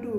2,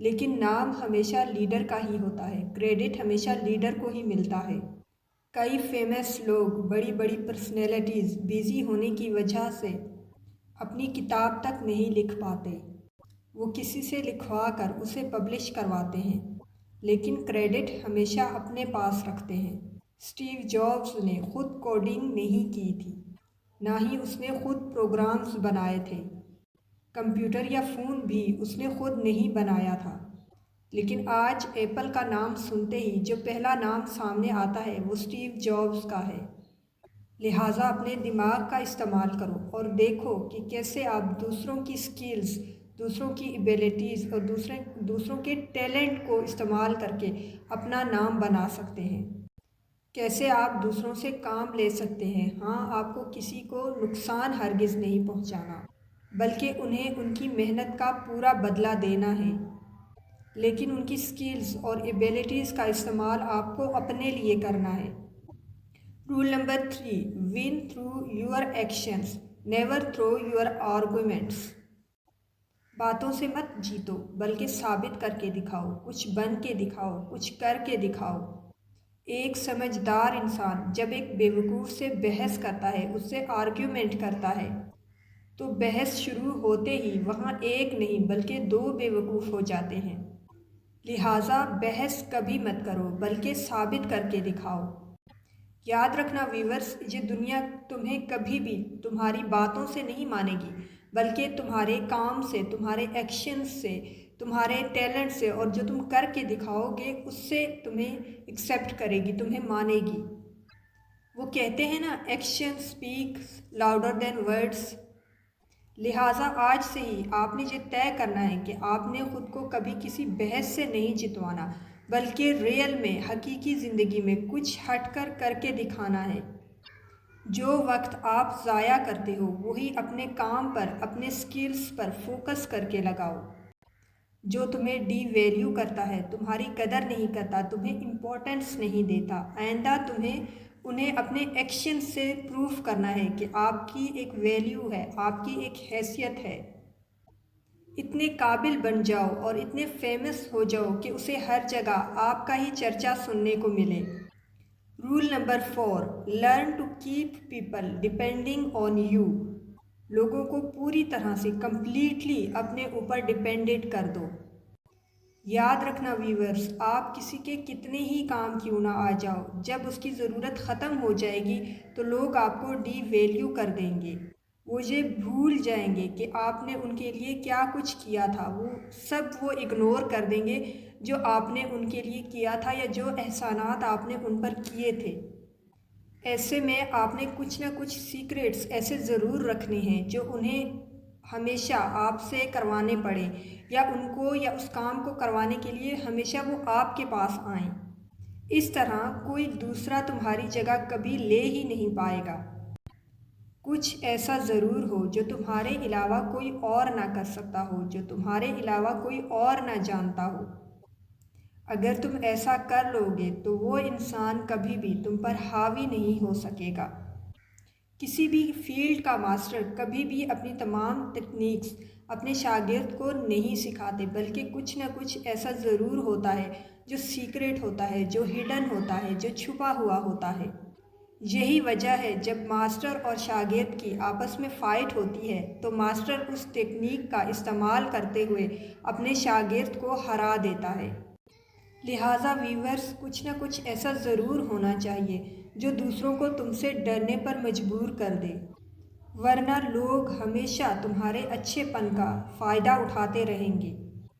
لیکن نام ہمیشہ لیڈر کا ہی ہوتا ہے، کریڈٹ ہمیشہ لیڈر کو ہی ملتا ہے۔ کئی فیمس لوگ، بڑی بڑی پرسنالٹیز بیزی ہونے کی وجہ سے اپنی کتاب تک نہیں لکھ پاتے، وہ کسی سے لکھوا کر اسے پبلش کرواتے ہیں، لیکن کریڈٹ ہمیشہ اپنے پاس رکھتے ہیں۔ اسٹیو جابز نے خود کوڈنگ نہیں کی تھی، نہ ہی اس نے خود پروگرامز بنائے تھے، کمپیوٹر یا فون بھی اس نے خود نہیں بنایا تھا، لیکن آج ایپل کا نام سنتے ہی جو پہلا نام سامنے آتا ہے وہ اسٹیو جابز کا ہے۔ لہٰذا اپنے دماغ کا استعمال کرو اور دیکھو کہ کیسے آپ دوسروں کی سکلز، دوسروں کی ایبیلٹیز اور دوسروں کے ٹیلنٹ کو استعمال کر کے اپنا نام بنا سکتے ہیں، کیسے آپ دوسروں سے کام لے سکتے ہیں۔ ہاں، آپ کو کسی کو نقصان ہرگز نہیں پہنچانا، بلکہ انہیں ان کی محنت کا پورا بدلہ دینا ہے، لیکن ان کی سکلز اور ایبیلٹیز کا استعمال آپ کو اپنے لیے کرنا ہے۔ Roll number 3، one through your actions, never through your arguments. باتوں سے مت جیتو، بلکہ ثابت کر کے دکھاؤ، کچھ بن کے دکھاؤ، کچھ کر کے دکھاؤ۔ ایک سمجھدار انسان جب ایک بیوقوف سے بحث کرتا ہے، اس سے آرگیومنٹ کرتا ہے، تو بحث شروع ہوتے ہی وہاں ایک نہیں بلکہ 2 بیوقوف ہو جاتے ہیں۔ لہٰذا بحث کبھی مت کرو، بلکہ ثابت کر کے دکھاؤ۔ یاد رکھنا ویورز، یہ دنیا تمہیں کبھی بھی تمہاری باتوں سے نہیں مانے گی، بلکہ تمہارے کام سے، تمہارے ایکشنز سے، تمہارے ٹیلنٹ سے، اور جو تم کر کے دکھاؤ گے اس سے تمہیں ایکسیپٹ کرے گی، تمہیں مانے گی۔ وہ کہتے ہیں نا، action speaks louder than words. لہٰذا آج سے ہی آپ نے یہ طے کرنا ہے کہ آپ نے خود کو کبھی کسی بحث سے نہیں جتوانا، بلکہ ریئل میں، حقیقی زندگی میں کچھ ہٹ کر کے دکھانا ہے۔ جو وقت آپ ضائع کرتے ہو وہی اپنے کام پر، اپنے سکلز پر فوکس کر کے لگاؤ۔ جو تمہیں ڈی ویلیو کرتا ہے، تمہاری قدر نہیں کرتا، تمہیں امپورٹنس نہیں دیتا، آئندہ تمہیں انہیں اپنے ایکشن سے پروف کرنا ہے کہ آپ کی ایک ویلیو ہے، آپ کی ایک حیثیت ہے۔ اتنے قابل بن جاؤ اور اتنے فیمس ہو جاؤ کہ اسے ہر جگہ آپ کا ہی چرچا سننے کو ملے۔ Rule number 4، learn to keep people depending on you. لوگوں کو پوری طرح سے، کمپلیٹلی اپنے اوپر ڈیپینڈنٹ کر دو۔ یاد رکھنا ویورز، آپ کسی کے کتنے ہی کام کیوں نہ آ جاؤ، جب اس کی ضرورت ختم ہو جائے گی تو لوگ آپ کو ڈی ویلیو کر دیں گے۔ وہ یہ بھول جائیں گے کہ آپ نے ان کے لیے کیا کچھ کیا تھا، وہ اگنور کر دیں گے جو آپ نے ان کے لیے کیا تھا یا جو احسانات آپ نے ان پر کیے تھے۔ ایسے میں آپ نے کچھ نہ کچھ سیکریٹس ایسے ضرور رکھنے ہیں جو انہیں ہمیشہ آپ سے کروانے پڑے، یا ان کو یا اس کام کو کروانے کے لیے ہمیشہ وہ آپ کے پاس آئیں۔ اس طرح کوئی دوسرا تمہاری جگہ کبھی لے ہی نہیں پائے گا۔ کچھ ایسا ضرور ہو جو تمہارے علاوہ کوئی اور نہ کر سکتا ہو، جو تمہارے علاوہ کوئی اور نہ جانتا ہو۔ اگر تم ایسا کر لو گے تو وہ انسان کبھی بھی تم پر حاوی نہیں ہو سکے گا۔ کسی بھی فیلڈ کا ماسٹر کبھی بھی اپنی تمام ٹیکنیکس اپنے شاگرد کو نہیں سکھاتے، بلکہ کچھ نہ کچھ ایسا ضرور ہوتا ہے جو سیکریٹ ہوتا ہے، جو ہڈن ہوتا ہے، جو چھپا ہوا ہوتا ہے۔ یہی وجہ ہے جب ماسٹر اور شاگرد کی آپس میں فائٹ ہوتی ہے تو ماسٹر اس ٹیکنیک کا استعمال کرتے ہوئے اپنے شاگرد کو ہرا دیتا ہے۔ لہٰذا ویورز، کچھ نہ کچھ ایسا ضرور ہونا چاہیے جو دوسروں کو تم سے ڈرنے پر مجبور کر دے، ورنہ لوگ ہمیشہ تمہارے اچھے پن کا فائدہ اٹھاتے رہیں گے۔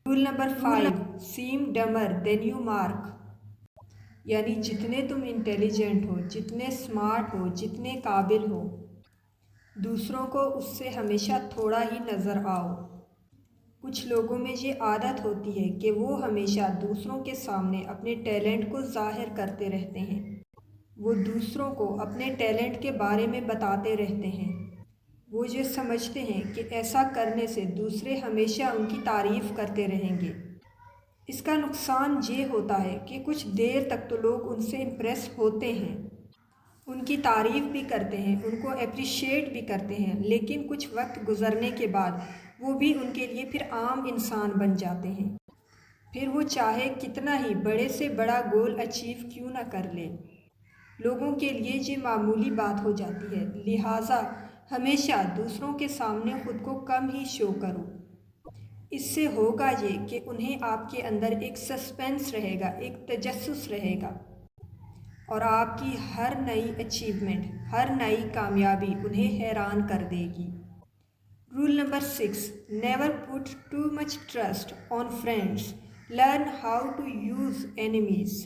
رول نمبر 5، سیم ڈمر دین یو مارک۔ یعنی جتنے تم انٹیلیجنٹ ہو، جتنے سمارٹ ہو، جتنے قابل ہو، دوسروں کو اس سے ہمیشہ تھوڑا ہی نظر آؤ۔ کچھ لوگوں میں یہ عادت ہوتی ہے کہ وہ ہمیشہ دوسروں کے سامنے اپنے ٹیلنٹ کو ظاہر کرتے رہتے ہیں، وہ دوسروں کو اپنے ٹیلنٹ کے بارے میں بتاتے رہتے ہیں۔ وہ یہ سمجھتے ہیں کہ ایسا کرنے سے دوسرے ہمیشہ ان کی تعریف کرتے رہیں گے۔ اس کا نقصان یہ ہوتا ہے کہ کچھ دیر تک تو لوگ ان سے امپریس ہوتے ہیں، ان کی تعریف بھی کرتے ہیں، ان کو اپریشیٹ بھی کرتے ہیں، لیکن کچھ وقت گزرنے کے بعد وہ بھی ان کے لیے پھر عام انسان بن جاتے ہیں۔ پھر وہ چاہے کتنا ہی بڑے سے بڑا گول اچیو کیوں نہ کر لے۔ لوگوں کے لیے یہ معمولی بات ہو جاتی ہے، لہٰذا ہمیشہ دوسروں کے سامنے خود کو کم ہی شو کرو۔ اس سے ہوگا یہ کہ انہیں آپ کے اندر ایک سسپینس رہے گا، ایک تجسس رہے گا، اور آپ کی ہر نئی اچیومنٹ، ہر نئی کامیابی انہیں حیران کر دے گی۔ Rule number 6، never put too much trust on friends, learn how to use enemies.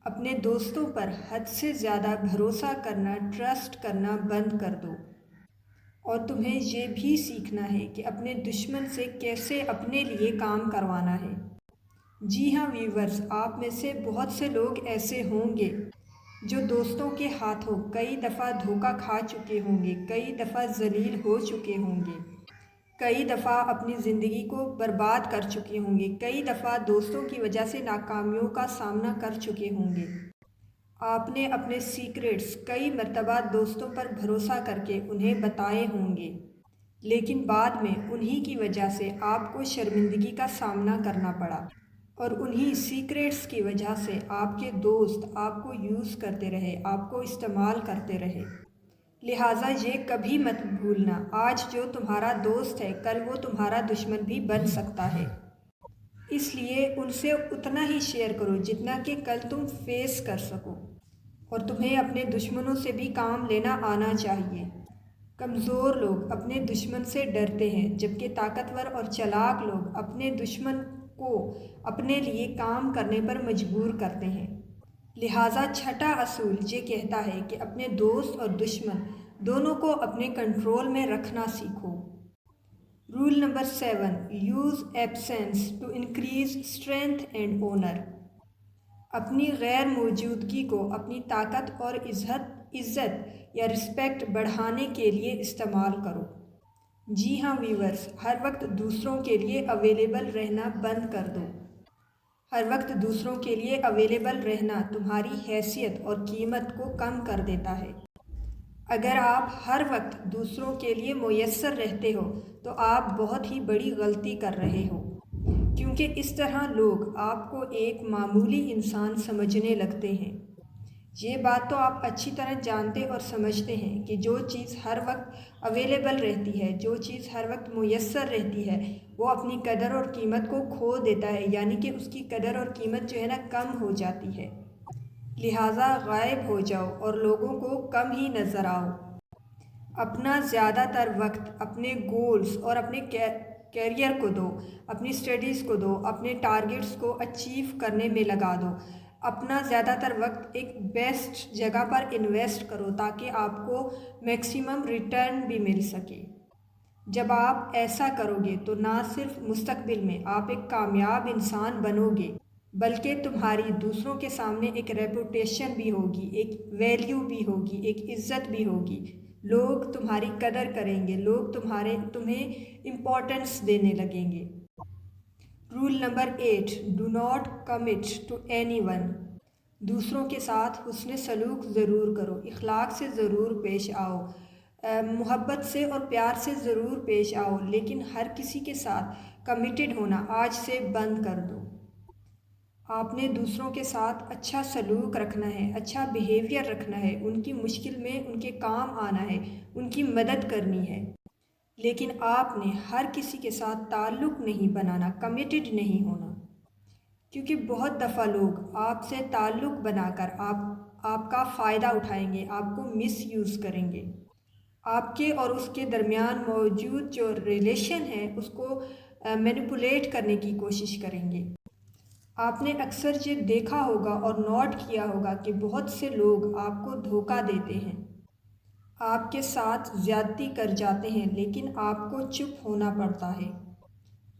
اپنے دوستوں پر حد سے زیادہ بھروسہ کرنا، ٹرسٹ کرنا بند کر دو، اور تمہیں یہ بھی سیکھنا ہے کہ اپنے دشمن سے کیسے اپنے لیے کام کروانا ہے۔ جی ہاں ویورز، آپ میں سے بہت سے لوگ ایسے ہوں گے جو دوستوں کے ہاتھوں کئی دفعہ دھوکہ کھا چکے ہوں گے، کئی دفعہ ذلیل ہو چکے ہوں گے، کئی دفعہ اپنی زندگی کو برباد کر چکے ہوں گے، کئی دفعہ دوستوں کی وجہ سے ناکامیوں کا سامنا کر چکے ہوں گے۔ آپ نے اپنے سیکریٹس کئی مرتبہ دوستوں پر بھروسہ کر کے انہیں بتائے ہوں گے، لیکن بعد میں انہی کی وجہ سے آپ کو شرمندگی کا سامنا کرنا پڑا، اور انہی سیکریٹس کی وجہ سے آپ کے دوست آپ کو یوز کرتے رہے، آپ کو استعمال کرتے رہے۔ لہٰذا یہ کبھی مت بھولنا، آج جو تمہارا دوست ہے کل وہ تمہارا دشمن بھی بن سکتا ہے۔ اس لیے ان سے اتنا ہی شیئر کرو جتنا کہ کل تم فیس کر سکو، اور تمہیں اپنے دشمنوں سے بھی کام لینا آنا چاہیے۔ کمزور لوگ اپنے دشمن سے ڈرتے ہیں، جبکہ طاقتور اور چالاک لوگ اپنے دشمن کو اپنے لیے کام کرنے پر مجبور کرتے ہیں۔ لہٰذا چھٹا اصول یہ کہتا ہے کہ اپنے دوست اور دشمن دونوں کو اپنے کنٹرول میں رکھنا سیکھو۔ Rule number 7، use absence to increase strength and honour. اپنی غیر موجودگی کو اپنی طاقت اور عزت یا رسپیکٹ بڑھانے کے لیے استعمال کرو۔ جی ہاں ویورز، ہر وقت دوسروں کے لیے اویلیبل رہنا بند کر دو۔ ہر وقت دوسروں کے لیے اویلیبل رہنا تمہاری حیثیت اور قیمت کو کم کر دیتا ہے۔ اگر آپ ہر وقت دوسروں کے لیے میسر رہتے ہو تو آپ بہت ہی بڑی غلطی کر رہے ہو، کیونکہ اس طرح لوگ آپ کو ایک معمولی انسان سمجھنے لگتے ہیں۔ یہ بات تو آپ اچھی طرح جانتے اور سمجھتے ہیں کہ جو چیز ہر وقت اویلیبل رہتی ہے، جو چیز ہر وقت میسر رہتی ہے، وہ اپنی قدر اور قیمت کو کھو دیتا ہے، یعنی کہ اس کی قدر اور قیمت جو ہے نا کم ہو جاتی ہے۔ لہٰذا غائب ہو جاؤ اور لوگوں کو کم ہی نظر آؤ۔ اپنا زیادہ تر وقت اپنے گولز اور اپنے کیریئر کو دو، اپنی اسٹڈیز کو دو، اپنے ٹارگیٹس کو اچیو کرنے میں لگا دو۔ اپنا زیادہ تر وقت ایک بیسٹ جگہ پر انویسٹ کرو تاکہ آپ کو میکسیمم ریٹرن بھی مل سکے۔ جب آپ ایسا کرو گے تو نہ صرف مستقبل میں آپ ایک کامیاب انسان بنو گے، بلکہ تمہاری دوسروں کے سامنے ایک ریپوٹیشن بھی ہوگی، ایک ویلیو بھی ہوگی، ایک عزت بھی ہوگی۔ لوگ تمہاری قدر کریں گے، لوگ تمہیں امپورٹنس دینے لگیں گے۔ Role number 8، do not commit to anyone. دوسروں کے ساتھ حسن سلوک ضرور کرو، اخلاق سے ضرور پیش آؤ، محبت سے اور پیار سے ضرور پیش آؤ، لیکن ہر کسی کے ساتھ کمیٹڈ ہونا آج سے بند کر دو۔ آپ نے دوسروں کے ساتھ اچھا سلوک رکھنا ہے، اچھا بیہیویئر رکھنا ہے، ان کی مشکل میں ان کے کام آنا ہے، ان کی مدد کرنی ہے، لیکن آپ نے ہر کسی کے ساتھ تعلق نہیں بنانا، کمیٹڈ نہیں ہونا، کیونکہ بہت دفعہ لوگ آپ سے تعلق بنا کر آپ کا فائدہ اٹھائیں گے، آپ کو مس یوز کریں گے، آپ کے اور اس کے درمیان موجود جو ریلیشن ہے اس کو مینیپولیٹ کرنے کی کوشش کریں گے۔ آپ نے اکثر یہ دیکھا ہوگا اور نوٹ کیا ہوگا کہ بہت سے لوگ آپ کو دھوکہ دیتے ہیں، آپ کے ساتھ زیادتی کر جاتے ہیں، لیکن آپ کو چپ ہونا پڑتا ہے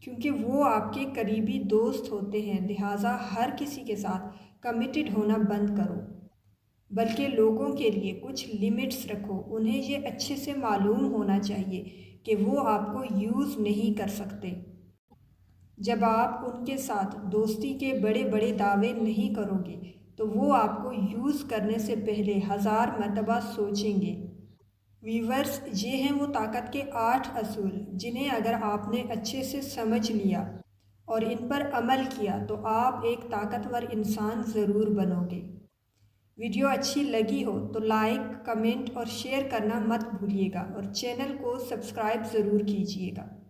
کیونکہ وہ آپ کے قریبی دوست ہوتے ہیں۔ لہٰذا ہر کسی کے ساتھ کمیٹڈ ہونا بند کرو، بلکہ لوگوں کے لیے کچھ لمٹس رکھو۔ انہیں یہ اچھے سے معلوم ہونا چاہیے کہ وہ آپ کو یوز نہیں کر سکتے۔ جب آپ ان کے ساتھ دوستی کے بڑے بڑے دعوے نہیں کرو گے تو وہ آپ کو یوز کرنے سے پہلے 1000 مرتبہ سوچیں گے۔ ویورز، یہ ہیں وہ طاقت کے 8 اصول جنہیں اگر آپ نے اچھے سے سمجھ لیا اور ان پر عمل کیا تو آپ ایک طاقتور انسان ضرور بنو گے۔ ویڈیو اچھی لگی ہو تو لائک، کمنٹ اور شیئر کرنا مت بھولیے گا اور چینل کو سبسکرائب ضرور کیجیے گا۔